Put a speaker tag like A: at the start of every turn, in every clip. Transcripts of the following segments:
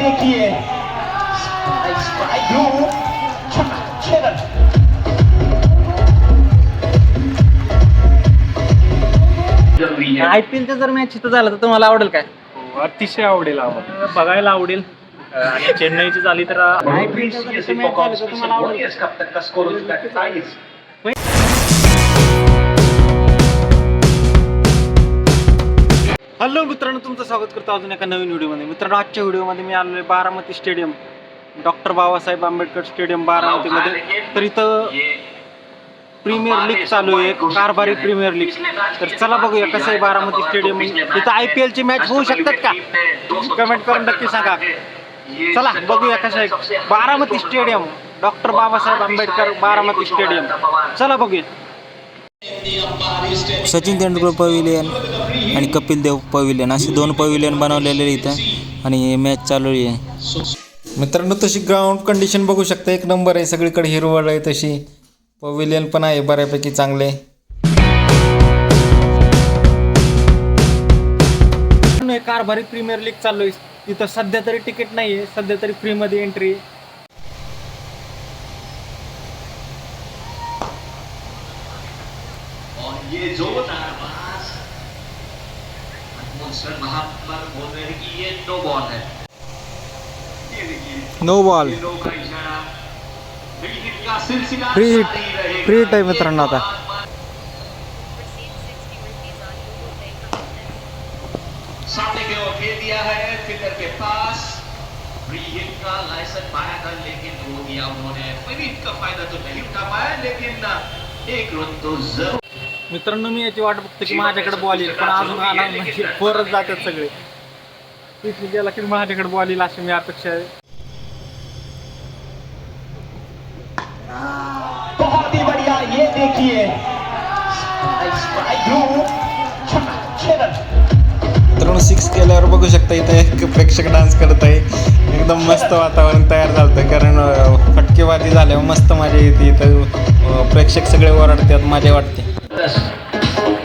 A: देखिए
B: आयपीएलच्या जर मॅच इथं झालं तर तुम्हाला आवडेल काय?
C: अतिशय आवडेल आम्हाला बघायला आवडेल. आणि चेन्नईची झाली तर
B: आयपीएलच्या जर इथं मॅच झाली तर तुम्हाला आवडेल? हॅलो मित्रांनो, तुमचं स्वागत करतो अजून एका नवीन व्हिडिओमध्ये. मित्रांनो, आजच्या व्हिडिओमध्ये मी आलो आहे Baramati stadium, doctor Babasaheb Ambedkar stadium बारामतीमध्ये. तर इथं प्रीमियर लीग चालू आहे, कारभारी प्रीमियर लीग. तर चला बघूया कसं आहे बारामती स्टेडियम. इथं आयपीएलची मॅच होऊ शकतात का? कमेंट करून नक्की सांगा. चला बघूया कसं आहे Baramati stadium, doctor Babasaheb Ambedkar Baramati stadium. चला बघूया.
D: सचिन तेंडुलकर पवेलियन आणि कपिल देव पवेलियन असे दोन पवेलियन बनवलेले इथं आणि मॅच चालू आहे. मित्रांनो, तशी ग्राउंड कंडिशन बघू शकता, एक नंबर आहे. सगळीकडे हिरवळ आहे, तशी पवेलियन पण आहे बऱ्यापैकी चांगले.
B: कारभारी प्रीमियर लीग चालू आहे. तिथं सध्या तरी तिकीट नाही आहे, सध्या तरी फ्रीमध्ये एंट्री आहे.
A: ये जोरदार पास सर महात्मा बोल रहे हैं कि ये नो बॉल है. ये देखिए
B: नो बॉल,
A: नो का इशारा. फ्री हिट का सिलसिला
B: फ्री हिट,
A: जारी रहेगा.
B: फ्री हिट आहे मित्रांनो. आता
A: सामने की ओर खेल दिया है फिल्डर के पास. फ्री हिट का लाइसेंस पाया था लेकिन वो दिया उन्होंने. फ्री हिट का फायदा तो नहीं उठा पाया लेकिन एक रन तो जरूर.
B: मित्रांनो, मी याची वाट बघतो की माझ्याकडे बॉल येईल, पण अजून आला नाही. परत जातात सगळे. तिथे गेला की माझ्याकडे बॉल येईल अशी मी अपेक्षा आहे.
A: बहुत ही बढ़िया. ये देखिए
D: मित्रांनो, 6 केल्यावर बघू शकता इथं एक प्रेक्षक डान्स करत आहे. एकदम मस्त वातावरण तयार झालं होतं, कारण फटकेबाजी झाल्यावर मस्त मजा येते. इथं प्रेक्षक सगळे ओरडतात, मजा वाटते.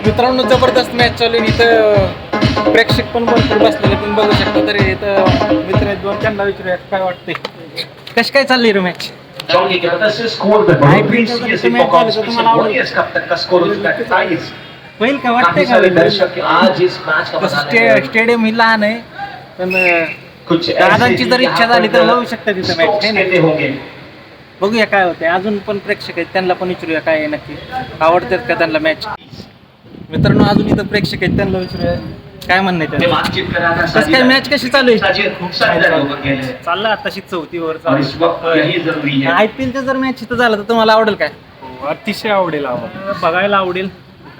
B: मित्रांनो, जबरदस्त मॅच चालू आहे. इथं प्रेक्षक पण भरपूर बसलेले तुम्ही बघू शकता. तरी इथं मित्र आहेत दोन, त्यांना विचारूया काय वाटते, कशी काय चालली रे मॅच? होईल का वाटतंय का? स्टेडियम ही लहान आहे, पण दादांची जर इच्छा झाली तर होऊ शकते तिथं मॅच. बघूया काय होते. अजून पण प्रेक्षक आहेत, त्यांना पण विचारूया काय आहे नक्की, आवडतात का त्यांना मॅच. मित्रांनो, अजून इथं प्रेक्षक आहेत, त्यांना विचारूया काय म्हणणं आहे त्यांचं. कसं काय मॅच कशी चालू आहे? चाललं आताशी 4थीवर चालू. आयपीएलच्या जर मॅच इथं झालं तर तुम्हाला आवडेल काय?
C: अतिशय आवडेल आम्हाला बघायला आवडेल.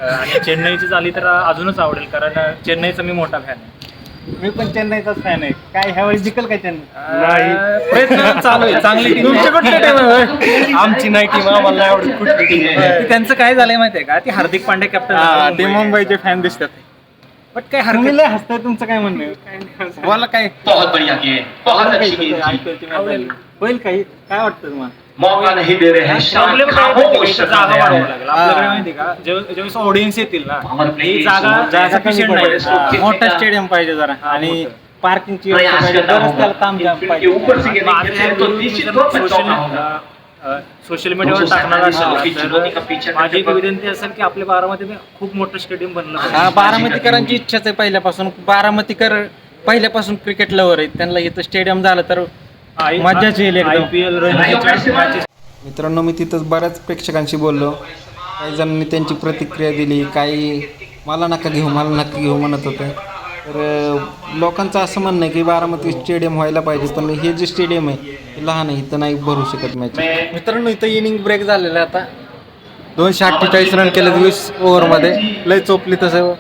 C: आणि चेन्नईची झाली तर अजूनच आवडेल, कारण चेन्नईचा मी मोठा फॅन आहे.
B: मी पण चेन्नईचाच फॅन आहे. काय ह्यावेळी जिंकल काय चेन्नई?
C: नाही, प्रयत्न चालू आहे. चांगली टीम.
B: तुमची कुठली टीम आहे?
C: आमची नाही टीम, आम्हाला नाही आवडत कुठली टीम आहे.
B: त्यांचं काय झालंय माहितीये का? ती हार्दिक पांड्या कॅप्टन,
C: ते मुंबईचे फॅन दिसतात.
B: बट काय हरकत हसतंय. तुमचं काय म्हणणं आहे? बोला काय
A: बहुत बढ़िया गेम, बहुत अच्छी गेम.
B: होईल काही? काय वाटतं तुम्हाला?
A: मौका नहीं दे रहे हैं.
C: प्रॉब्लेम काय
A: खामोश
C: जागा
A: रखा
C: वाढवावं
A: है.
C: लागेल आपल्याकडे. माहिती का, ज्यावेळेस ऑडियन्स येतील ना, ही जागा sufficient नाही.
B: मोठा स्टेडियम पाहिजे जरा, आणि पार्किंगची व्यवस्था पाहिजे. बरंच त्याला तामझाम पाहिजे.
A: ऊपर से गिरने तो निश्चित रूप से चौका होगा.
C: सोशल मीडियावर टाकणार असेल तर माझी एक विनंती असेल की आपल्या बारामतीमध्ये खूप मोठं स्टेडियम बनलं पाहिजे.
B: बारामतीकरांची इच्छाच आहे पहिल्यापासून. बारामतीकर पहिल्यापासून क्रिकेट लवर आहेत. त्यांना इथं स्टेडियम झालं तर मजाच येईल एकदम.
C: IPL रणजीच्या मॅचेस.
D: मित्रांनो, मी तिथंच बऱ्याच प्रेक्षकांशी बोललो. काही जणांनी त्यांची प्रतिक्रिया दिली, काही मला नका घेऊ म्हणत होते. तर लोकांचं असं म्हणणं आहे की बारामती स्टेडियम व्हायला पाहिजे, पण हे जे स्टेडियम आहे हे लहान आहे, इथं नाही भरू शकत मॅच. मित्रांनो, इथं इनिंग ब्रेक झालेला आहे. आता 248 रन केले 20 ओव्हरमध्ये. लय चोपली तसं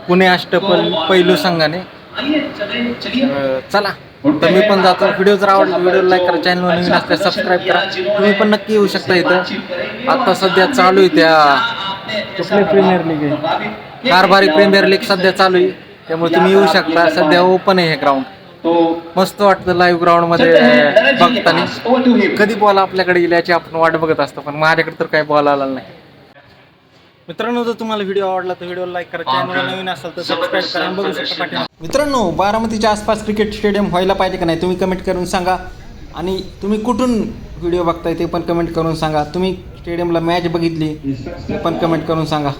D: पुणे अष्टपल पैलू संघाने. चला, तर मी पण जातो. व्हिडिओ जर आवडला व्हिडिओ लाईक करा, चॅनलवर नवीन असल्यास सबस्क्राईब करा. तुम्ही पण नक्की येऊ शकता इथं. आता सध्या चालू आहे त्या प्रीमियर लीग आहे, कारभारी प्रीमियर लीग सध्या चालू आहे, त्यामुळे तुम्ही येऊ शकता. सध्या ओपन आहे हे ग्राउंड. मस्त वाटतं लाईव्ह ग्राउंड मध्ये बघताना. कधी बॉल आपल्याकडे येईल याची आपण वाट बघत असतो, पण माझ्याकडे तर काही बॉल आला नाही.
B: मित्रांनो, जर तुम्हाला व्हिडिओ आवडला तर व्हिडिओला लाईक करा, चॅनलला नवीन असाल तर सबस्क्राईब करा आणि बघू शकता पाठीमागे. मित्रांनो, बारामतीच्या आसपास क्रिकेट स्टेडियम व्हायला पाहिजे का नाही तुम्ही कमेंट करून सांगा. आणि तुम्ही कुठून व्हिडिओ बघताय ते पण कमेंट करून सांगा. तुम्ही स्टेडियमला मॅच बघितली ते पण कमेंट करून सांगा.